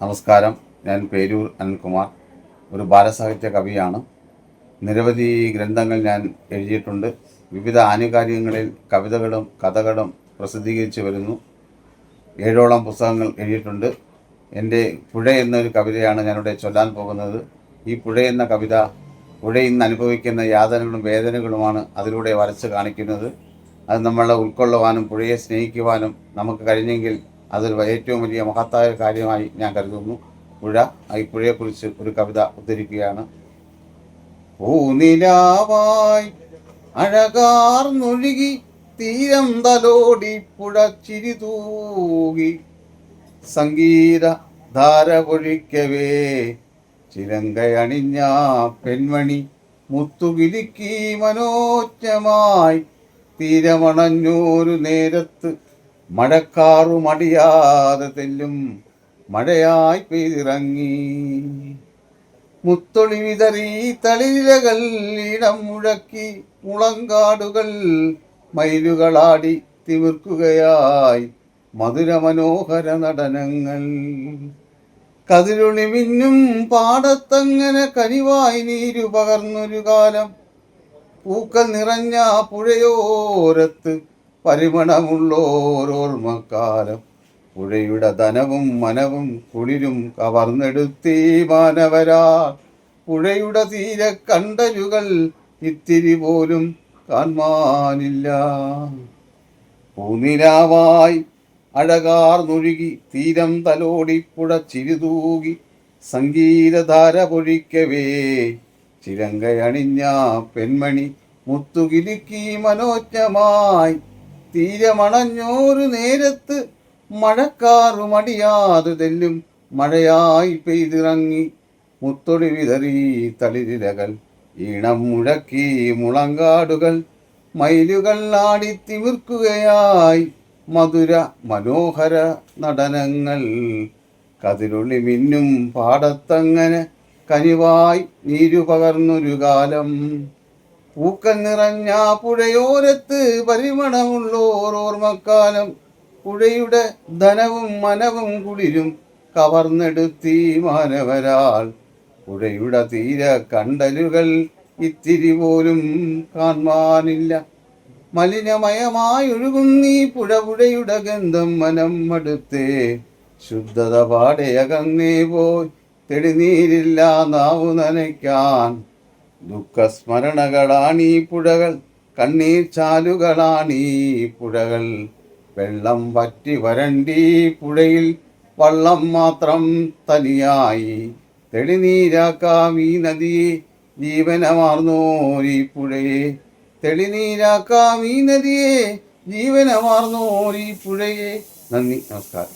നമസ്കാരം. ഞാൻ പേരൂർ അനിൽകുമാർ, ഒരു ബാലസാഹിത്യ കവിയാണ്. നിരവധി ഗ്രന്ഥങ്ങൾ ഞാൻ എഴുതിയിട്ടുണ്ട്. വിവിധ ആനുകാലികങ്ങളിൽ കവിതകളും കഥകളും പ്രസിദ്ധീകരിച്ചു വരുന്നു. 7ഓളം പുസ്തകങ്ങൾ എഴുതിയിട്ടുണ്ട്. എൻ്റെ പുഴ എന്നൊരു കവിതയാണ് ഞാനിവിടെ ചൊല്ലാൻ പോകുന്നത്. ഈ പുഴ എന്ന കവിത പുഴ ഇന്ന് അനുഭവിക്കുന്ന യാതനകളും വേദനകളുമാണ് അതിലൂടെ വരച്ച് കാണിക്കുന്നത്. അത് നമ്മളെ ഉൾക്കൊള്ളുവാനും പുഴയെ സ്നേഹിക്കുവാനും നമുക്ക് കഴിഞ്ഞെങ്കിൽ അതൊരു ഏറ്റവും വലിയ മഹത്തായ കാര്യമായി ഞാൻ കരുതുന്നു. ഈ പുഴയെക്കുറിച്ച് ഒരു കവിത ഉദ്ധരിക്കുകയാണ്. പൂനിലാവായി അഴകാർന്നൊഴുകി തീരം തലോടി പുഴ ചിരിതൂകി സംഗീത ധാര പൊഴിക്കവേ ചിലങ്കയണിഞ്ഞ പെൺമണി മുത്തുകിലുക്കി മനോജ്ഞമായി തീരമണഞ്ഞൂരു നേരത്ത് മഴക്കാറു മടിയാതെ തെല്ലും മഴയായി പെയ്തിറങ്ങി. മുത്തൊളി വിതറി തളിരിലകൾ ഇടം മുഴക്കി മുളങ്കാടുകൾ മയിലുകളാടി തിമിർക്കുകയായി മധുര മനോഹര നടനങ്ങൾ. കതിരൊളി മിന്നും പാടത്തങ്ങനെ കനിവായി നീരു പകർന്നൊരു കാലം. പൂക്കൾ നിറഞ്ഞ പുഴയോരത്ത് പരിമണമുള്ളോരോർമ്മക്കാലം. പുഴയുടെ ധനവും മനവും കുളിരും കവർന്നെടുത്തീ മാനവരാ. പുഴയുടെ തീരെ കണ്ടലുകൾ ഇത്തിരി പോലും കാണാനില്ല. പൂനിലാവായി അഴകാർന്നൊഴുകി തീരം തലോടി പുഴ ചിരിതൂകി സംഗീതധാര പൊഴിക്കവേ ചിലങ്കയണിഞ്ഞ പെൺമണി മുത്തുകിലുക്കി മനോജ്ഞമായി തീരമണഞ്ഞോരു നേരത്ത് മഴക്കാറു മടിയാതെ തെല്ലും മഴയായി പെയ്തിറങ്ങി. മുത്തൊളി വിതറി തളിരിലകൾ ഈണം മുഴക്കി മുളങ്കാടുകൾ മയിലുകൾ ആടി തിമിർക്കുകയായി മധുര മനോഹര നടനങ്ങൾ. കതിരൊളി മിന്നും പാടത്തങ്ങനെ കനിവായി നീരു പകർന്നൊരു കാലം. പൂക്കൾ നിറഞ്ഞ പുഴയോരത്ത് പരിമണമുള്ളോർമ്മക്കാലം. പുഴയുടെ ധനവും മനവും കുളിരും കവർന്നെടുത്തീ മാനവരാൽ. പുഴയുടെ തീര കണ്ടലുകൾ ഇത്തിരി പോലും കാണാനില്ല. മലിനമയമായൊഴുകുന്നീ പുഴയുടെ ഗന്ധം മനം മടുത്തേ. ശുദ്ധത പാടയകന്നേ പോയി തെളിനീരില്ല നാവു നനയ്ക്കാൻ. ദുഃഖസ്മരണകളാണീ പുഴകൾ, കണ്ണീർ ചാലുകളാണീ പുഴകൾ. വെള്ളം വറ്റി വരണ്ടീ പുഴയിൽ വള്ളം മാത്രം തനിയായി. തെളിനീരാക്കാം ഈ നദിയെ ജീവനമാർന്നോരീ പുഴയെ. തെളിനീരാക്കാം ഈ നദിയെ ജീവനമാർന്നോരീ പുഴയെ. നന്ദി, നമസ്കാരം.